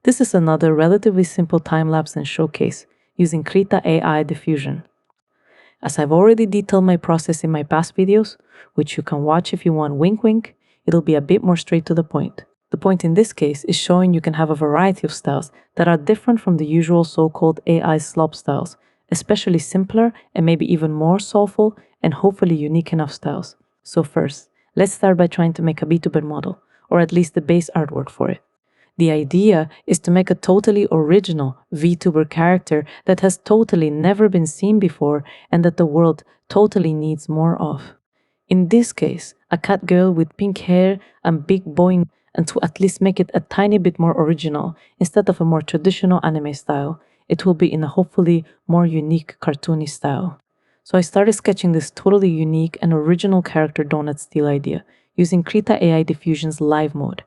This is another relatively simple time-lapse and showcase using Krita AI Diffusion. As I've already detailed my process in my past videos, which you can watch if you want wink wink, it'll be a bit more straight to the point. The point in this case is showing you can have a variety of styles that are different from the usual so-called AI slop styles, especially simpler and maybe even more soulful and hopefully unique enough styles. So first, let's start by trying to make a Vtuber model, or at least the base artwork for it. The idea is to make a totally original Vtuber character that has totally never been seen before and that the world totally needs more of. In this case, a cat girl with pink hair and big boing, and to at least make it a tiny bit more original, instead of a more traditional anime style, it will be in a hopefully more unique cartoony style. So I started sketching this totally unique and original character donut style idea using Krita AI Diffusion's live mode.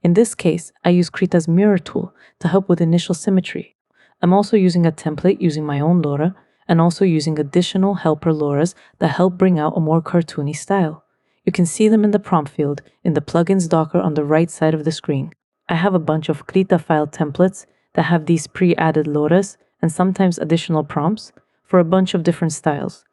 In this case, I use Krita's mirror tool to help with initial symmetry. I'm also using a template using my own Laura, and also using additional helper Lauras that help bring out a more cartoony style. You can see them in the prompt field in the plugins docker on the right side of the screen. I have a bunch of Krita file templates that have these pre-added Lauras and sometimes additional prompts for a bunch of different styles.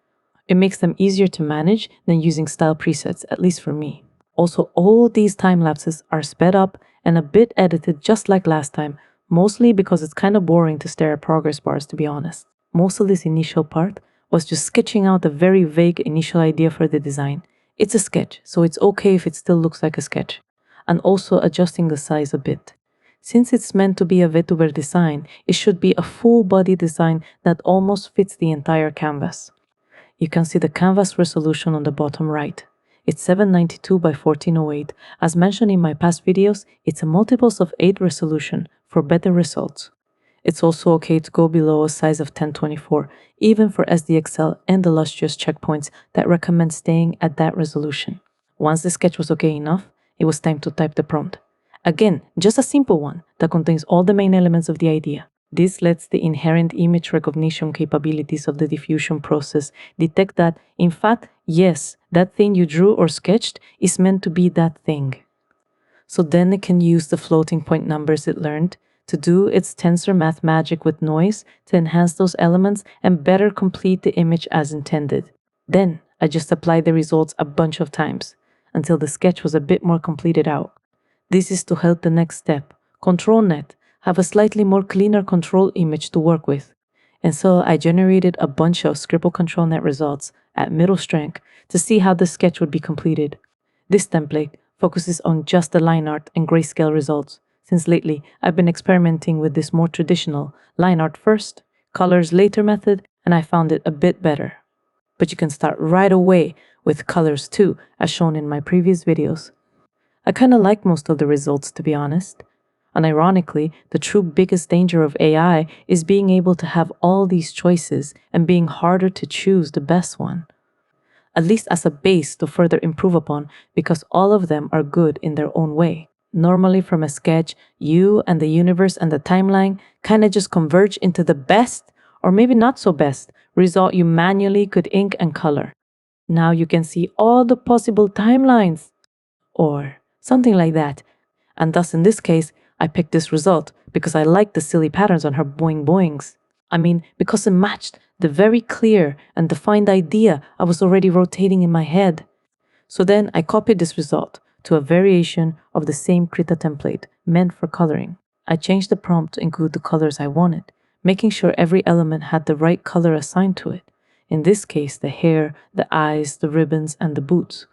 It makes them easier to manage than using style presets, at least for me. Also, all these time lapses are sped up and a bit edited just like last time, mostly because it's kind of boring to stare at progress bars, to be honest. Most of this initial part was just sketching out a very vague initial idea for the design. It's a sketch, so it's okay if it still looks like a sketch. And also adjusting the size a bit. Since it's meant to be a Vtuber design, it should be a full body design that almost fits the entire canvas. You can see the canvas resolution on the bottom right. It's 792 by 1408. As mentioned in my past videos, it's a multiples of 8 resolution for better results. It's also okay to go below a size of 1024, even for SDXL and illustrious checkpoints that recommend staying at that resolution. Once the sketch was okay enough, it was time to type the prompt. Again, just a simple one that contains all the main elements of the idea. This lets the inherent image recognition capabilities of the diffusion process detect that, in fact, yes, that thing you drew or sketched is meant to be that thing. So then it can use the floating point numbers it learned to do its tensor math magic with noise to enhance those elements and better complete the image as intended. Then I just applied the results a bunch of times until the sketch was a bit more completed out. This is to help the next step, ControlNet, have a slightly more cleaner control image to work with. And so I generated a bunch of Scribble ControlNet results at middle strength to see how the sketch would be completed. This template focuses on just the line art and grayscale results, since lately I've been experimenting with this more traditional line art first, colors later method, and I found it a bit better. But you can start right away with colors too, as shown in my previous videos. I kinda like most of the results, to be honest. And ironically, the true biggest danger of AI is being able to have all these choices and being harder to choose the best one. At least as a base to further improve upon, because all of them are good in their own way. Normally from a sketch, you and the universe and the timeline kinda just converge into the best, or maybe not so best, result you manually could ink and color. Now you can see all the possible timelines, or something like that. And thus in this case, I picked this result because I liked the silly patterns on her boing boings. I mean, because it matched the very clear and defined idea I was already rotating in my head. So then I copied this result to a variation of the same Krita template meant for coloring. I changed the prompt to include the colors I wanted, making sure every element had the right color assigned to it. In this case, the hair, the eyes, the ribbons, and the boots.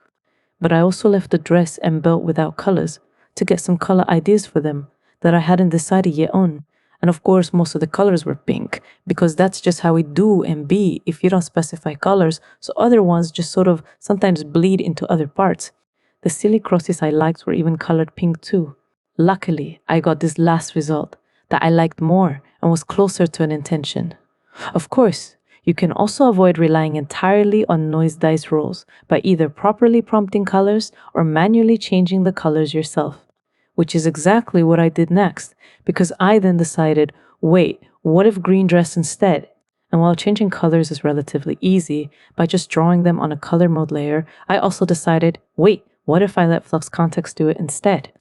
But I also left the dress and belt without colors to get some color ideas for them that I hadn't decided yet on. And of course, most of the colors were pink, because that's just how we do and be if you don't specify colors, so other ones just sort of sometimes bleed into other parts. The silly crosses I liked were even colored pink too. Luckily, I got this last result that I liked more and was closer to an intention. Of course, you can also avoid relying entirely on noise dice rolls by either properly prompting colors or manually changing the colors yourself. Which is exactly what I did next, because I then decided, wait, what if green dress instead? And while changing colors is relatively easy, by just drawing them on a color mode layer, I also decided, wait, what if I let Flux Context do it instead?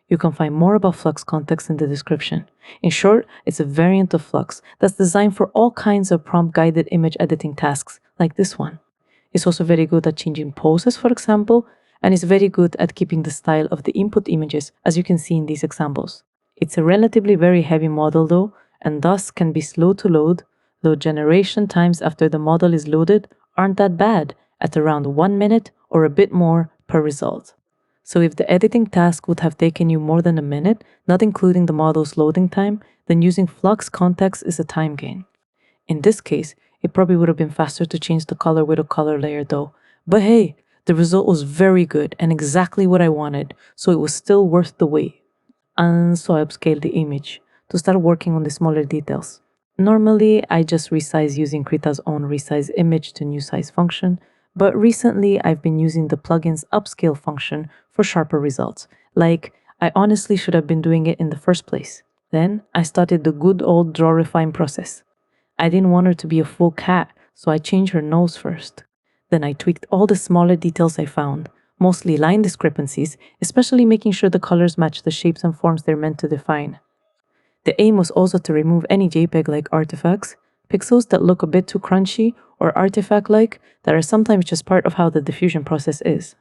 You can find more about Flux context in the description. In short, it's a variant of Flux that's designed for all kinds of prompt-guided image editing tasks, like this one. It's also very good at changing poses, for example, and is very good at keeping the style of the input images, as you can see in these examples. It's a relatively very heavy model though, and thus can be slow to load, though generation times after the model is loaded aren't that bad, at around 1 minute or a bit more per result. So if the editing task would have taken you more than a minute, not including the model's loading time, then using Flux context is a time gain. In this case, it probably would have been faster to change the color with a color layer though. But hey, the result was very good and exactly what I wanted, so it was still worth the wait. And so I upscaled the image to start working on the smaller details. Normally, I just resize using Krita's own resize image to new size function, but recently I've been using the plugin's upscale function for sharper results. Like, I honestly should have been doing it in the first place. Then I started the good old draw refine process. I didn't want her to be a full cat, so I changed her nose first. Then I tweaked all the smaller details I found, mostly line discrepancies, especially making sure the colors match the shapes and forms they're meant to define. The aim was also to remove any JPEG-like artifacts, pixels that look a bit too crunchy, or artifact-like that are sometimes just part of how the diffusion process is.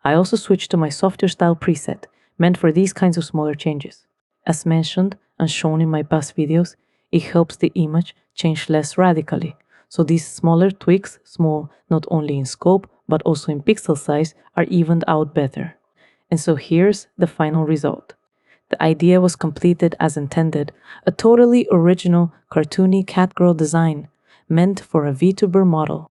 I also switched to my softer style preset, meant for these kinds of smaller changes. As mentioned and shown in my past videos, it helps the image change less radically, so these smaller tweaks, small not only in scope but also in pixel size, are evened out better. And so here's the final result. The idea was completed as intended, a totally original Cartoony Catgirl design, meant for a VTuber model.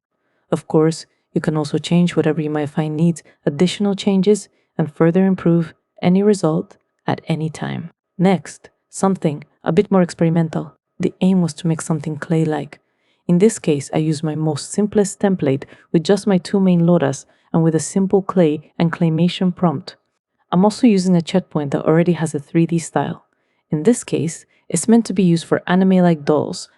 Of course, you can also change whatever you might find needs additional changes and further improve any result at any time. Next, something a bit more experimental. The aim was to make something clay-like. In this case, I used my most simplest template with just my two main loras and with a simple clay and claymation prompt. I'm also using a checkpoint that already has a 3D style. In this case, it's meant to be used for anime-like dolls,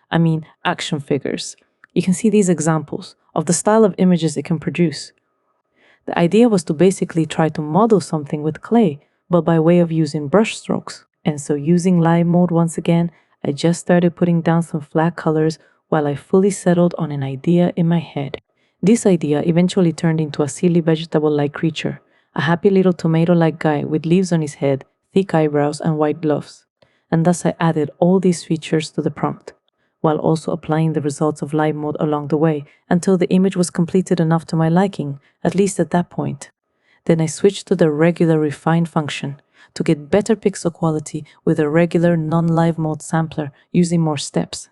action figures. You can see these examples of the style of images it can produce. The idea was to basically try to model something with clay, but by way of using brush strokes. And so using live mode once again, I just started putting down some flat colors while I fully settled on an idea in my head. This idea eventually turned into a silly vegetable-like creature, a happy little tomato-like guy with leaves on his head, thick eyebrows, and white gloves. And thus I added all these features to the prompt, while also applying the results of live mode along the way until the image was completed enough to my liking, at least at that point. Then I switched to the regular refine function to get better pixel quality with a regular non-live mode sampler using more steps.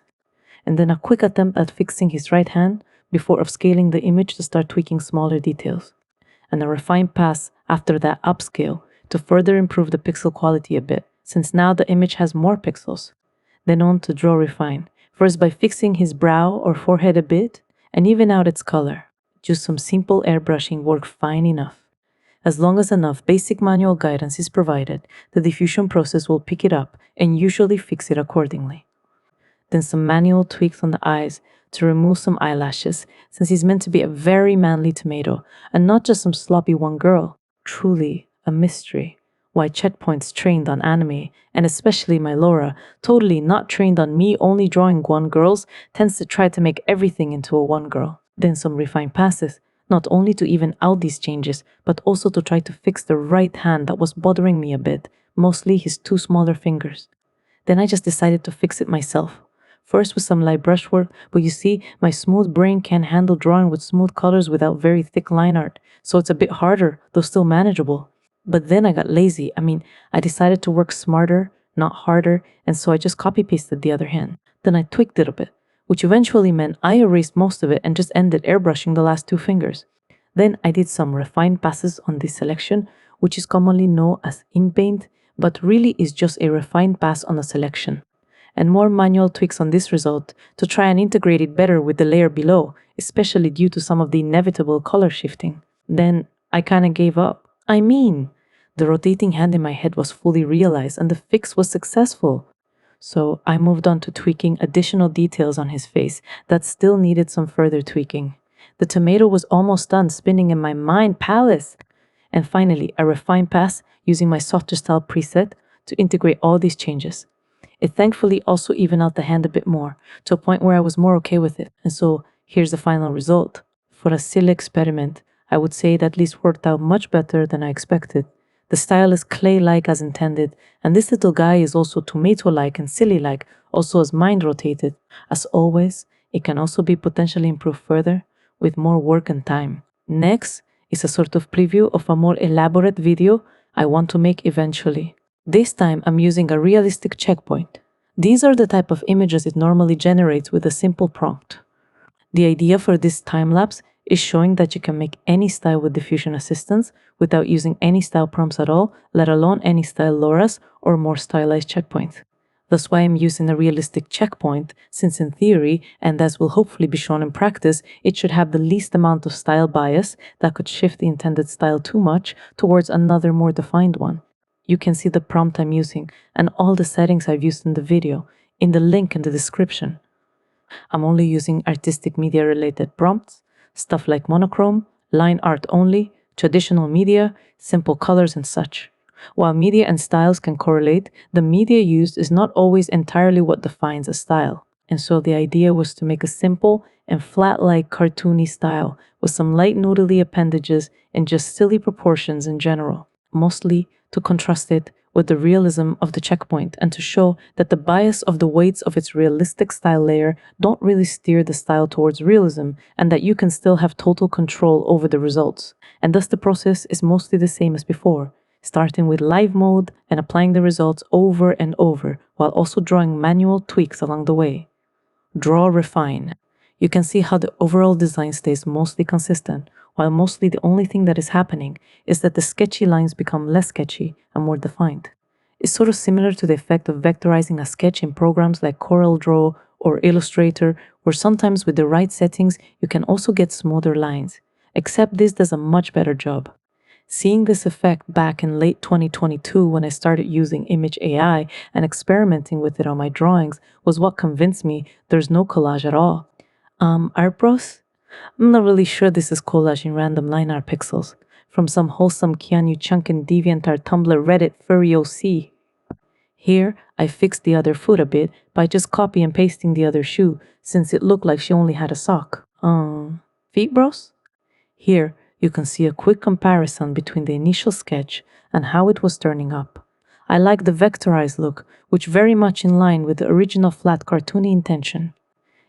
And then a quick attempt at fixing his right hand before upscaling the image to start tweaking smaller details. And a refined pass after that upscale to further improve the pixel quality a bit, since now the image has more pixels. Then on to draw refine, first by fixing his brow or forehead a bit and even out its color. Just some simple airbrushing worked fine enough. As long as enough basic manual guidance is provided, the diffusion process will pick it up and usually fix it accordingly. Then some manual tweaks on the eyes to remove some eyelashes, since he's meant to be a very manly tomato and not just some sloppy one girl. Truly a mystery. Why checkpoints trained on anime, and especially my Laura, totally not trained on me only drawing one girls, tends to try to make everything into a one girl. Then some refined passes, not only to even out these changes, but also to try to fix the right hand that was bothering me a bit, mostly his two smaller fingers. Then I just decided to fix it myself. First with some light brushwork, but you see, my smooth brain can't handle drawing with smooth colors without very thick line art, so it's a bit harder, though still manageable. But then I got lazy. I decided to work smarter, not harder, and so I just copy-pasted the other hand. Then I tweaked it a bit, which eventually meant I erased most of it and just ended airbrushing the last two fingers. Then I did some refined passes on this selection, which is commonly known as in-paint, but really is just a refined pass on a selection. And more manual tweaks on this result to try and integrate it better with the layer below, especially due to some of the inevitable color shifting. Then I kinda gave up. The rotating hand in my head was fully realized and the fix was successful. So I moved on to tweaking additional details on his face that still needed some further tweaking. The tomato was almost done spinning in my mind palace. And finally, a refine pass using my softer style preset to integrate all these changes. It thankfully also evened out the hand a bit more, to a point where I was more okay with it. And so here's the final result. For a silly experiment, I would say it at least worked out much better than I expected. The style is clay-like as intended, and this little guy is also tomato-like and silly-like, also as mind rotated. As always, it can also be potentially improved further with more work and time. Next is a sort of preview of a more elaborate video I want to make eventually. This time I'm using a realistic checkpoint. These are the type of images it normally generates with a simple prompt. The idea for this time lapse is showing that you can make any style with diffusion assistance without using any style prompts at all, let alone any style LoRa's or more stylized checkpoints. That's why I'm using a realistic checkpoint, since in theory, and as will hopefully be shown in practice, it should have the least amount of style bias that could shift the intended style too much towards another more defined one. You can see the prompt I'm using and all the settings I've used in the video in the link in the description. I'm only using artistic media related prompts, stuff like monochrome, line art only, traditional media, simple colors and such. While media and styles can correlate, the media used is not always entirely what defines a style. And so the idea was to make a simple and flat-like cartoony style with some light noodly appendages and just silly proportions in general, mostly to contrast it with the realism of the checkpoint and to show that the bias of the weights of its realistic style layer don't really steer the style towards realism and that you can still have total control over the results. And thus the process is mostly the same as before, starting with live mode and applying the results over and over while also drawing manual tweaks along the way. Draw, refine. You can see how the overall design stays mostly consistent, while mostly the only thing that is happening is that the sketchy lines become less sketchy and more defined. It's sort of similar to the effect of vectorizing a sketch in programs like CorelDRAW or Illustrator, where sometimes with the right settings you can also get smoother lines, except this does a much better job. Seeing this effect back in late 2022 when I started using Image AI and experimenting with it on my drawings was what convinced me there's no collage at all. Art bros? I'm not really sure this is collaging random line art pixels from some wholesome Keanu chunkin' DeviantArt Tumblr Reddit furry OC. Here, I fixed the other foot a bit by just copy and pasting the other shoe since it looked like she only had a sock. Feet bros? Here, you can see a quick comparison between the initial sketch and how it was turning up. I like the vectorized look, which very much in line with the original flat cartoony intention.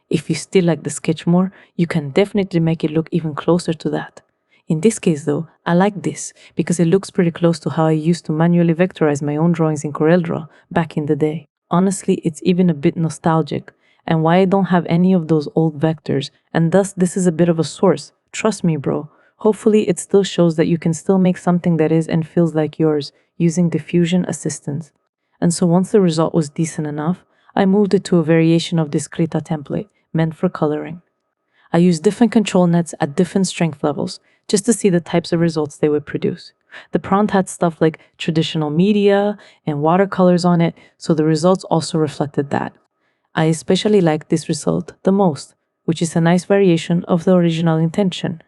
If you still like the sketch more, you can definitely make it look even closer to that. In this case though, I like this because it looks pretty close to how I used to manually vectorize my own drawings in CorelDRAW back in the day. Honestly, it's even a bit nostalgic, and why I don't have any of those old vectors, and thus this is a bit of a source. Trust me, bro. Hopefully it still shows that you can still make something that is and feels like yours using diffusion assistance. And so once the result was decent enough, I moved it to a variation of this Krita template meant for coloring. I used different control nets at different strength levels just to see the types of results they would produce. The prompt had stuff like traditional media and watercolors on it, so the results also reflected that. I especially liked this result the most, which is a nice variation of the original intention.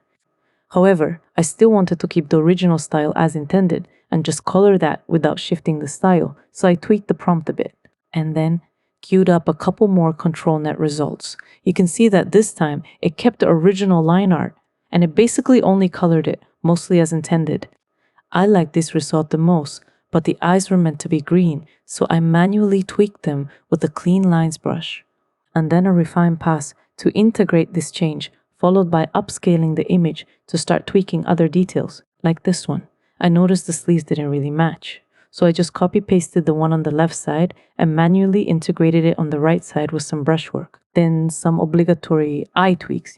However, I still wanted to keep the original style as intended and just color that without shifting the style, so I tweaked the prompt a bit. And then queued up a couple more control net results. You can see that this time it kept the original line art, and it basically only colored it, mostly as intended. I liked this result the most, but the eyes were meant to be green, so I manually tweaked them with the clean lines brush. And then a refine pass to integrate this change, followed by upscaling the image to start tweaking other details, like this one. I noticed the sleeves didn't really match, so I just copy-pasted the one on the left side and manually integrated it on the right side with some brushwork. Then some obligatory eye tweaks,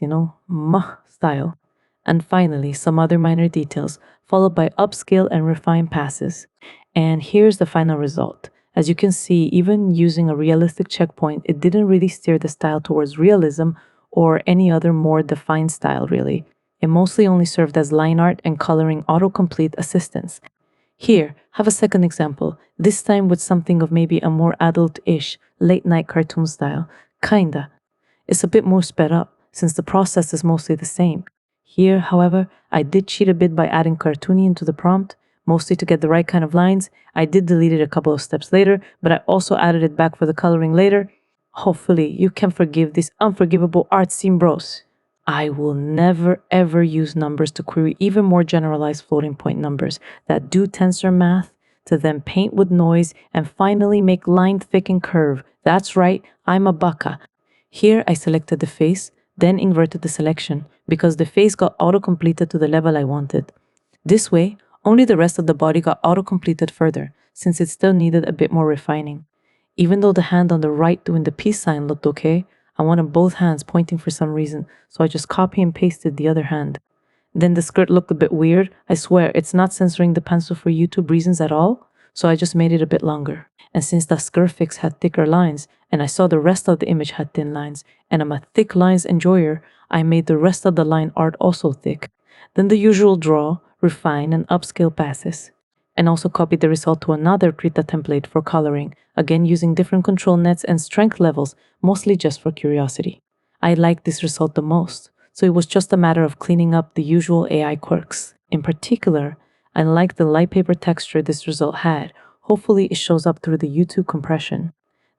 style. And finally, some other minor details, followed by upscale and refine passes. And here's the final result. As you can see, even using a realistic checkpoint, it didn't really steer the style towards realism or any other more defined style, really. It mostly only served as line art and coloring autocomplete assistance. Here, have a second example, this time with something of maybe a more adult-ish, late-night cartoon style. Kinda. It's a bit more sped up, since the process is mostly the same. Here, however, I did cheat a bit by adding Cartoony into the prompt, mostly to get the right kind of lines. I did delete it a couple of steps later, but I also added it back for the coloring later. Hopefully, you can forgive these unforgivable art scene bros. I will never ever use numbers to query even more generalized floating point numbers that do tensor math to then paint with noise and finally make line thick and curve. That's right, I'm a baka. Here I selected the face, then inverted the selection because the face got auto-completed to the level I wanted. This way, only the rest of the body got auto-completed further, since it still needed a bit more refining. Even though the hand on the right doing the peace sign looked okay, I wanted both hands pointing for some reason, so I just copy and pasted the other hand. Then the skirt looked a bit weird. I swear, it's not censoring the pencil for YouTube reasons at all, so I just made it a bit longer. And since the skirt fix had thicker lines, and I saw the rest of the image had thin lines, and I'm a thick lines enjoyer, I made the rest of the line art also thick. Then the usual draw, refine, and upscale passes. And also copied the result to another Krita template for coloring, again using different control nets and strength levels, mostly just for curiosity. I liked this result the most, so it was just a matter of cleaning up the usual AI quirks. In particular, I liked the light paper texture this result had. Hopefully it shows up through the YouTube compression.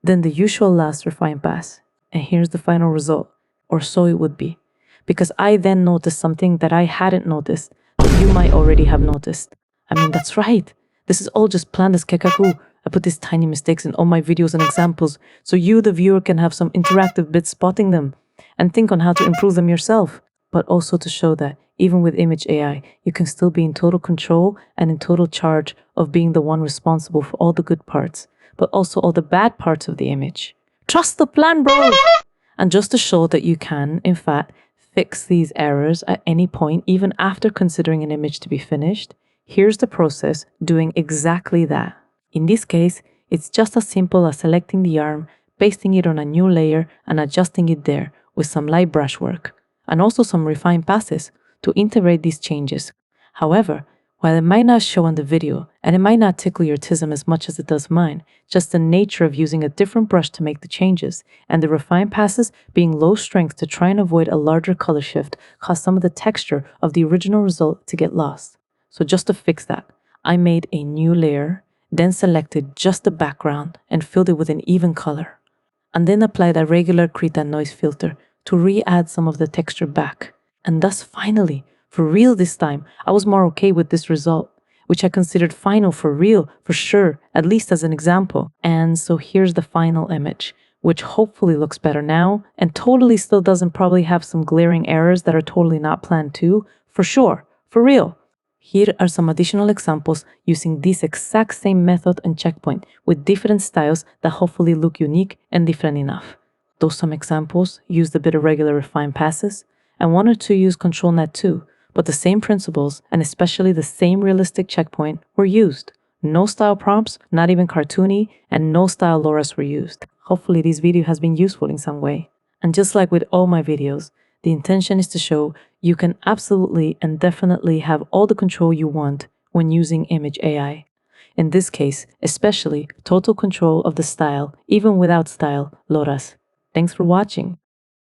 Then the usual last refine pass. And here's the final result, or so it would be. Because I then noticed something that I hadn't noticed, that you might already have noticed. I mean, that's right. This is all just planned as kekaku. I put these tiny mistakes in all my videos and examples, so you, the viewer, can have some interactive bits spotting them, and think on how to improve them yourself. But also to show that, even with image AI, you can still be in total control and in total charge of being the one responsible for all the good parts, but also all the bad parts of the image. Trust the plan, bro! And just to show that you can, in fact, fix these errors at any point, even after considering an image to be finished, here's the process doing exactly that. In this case, it's just as simple as selecting the arm, pasting it on a new layer, and adjusting it there with some light brushwork, and also some refined passes to integrate these changes. However, while it might not show on the video, and it might not tickle your tism as much as it does mine, just the nature of using a different brush to make the changes, and the refined passes being low strength to try and avoid a larger color shift caused some of the texture of the original result to get lost. So just to fix that, I made a new layer, then selected just the background and filled it with an even color, and then applied a regular Krita noise filter to re-add some of the texture back. And thus finally, for real this time, I was more okay with this result, which I considered final for real, for sure, at least as an example. And so here's the final image, which hopefully looks better now, and totally still doesn't probably have some glaring errors that are totally not planned too, for sure, for real. Here are some additional examples using this exact same method and checkpoint with different styles that hopefully look unique and different enough. Though some examples used a bit of regular refined passes, and one or two used control net too, but the same principles and especially the same realistic checkpoint were used. No style prompts, not even cartoony, and no style loras were used. Hopefully this video has been useful in some way. And just like with all my videos, the intention is to show you can absolutely and definitely have all the control you want when using image AI. In this case, especially total control of the style, even without style, loras. Thanks for watching.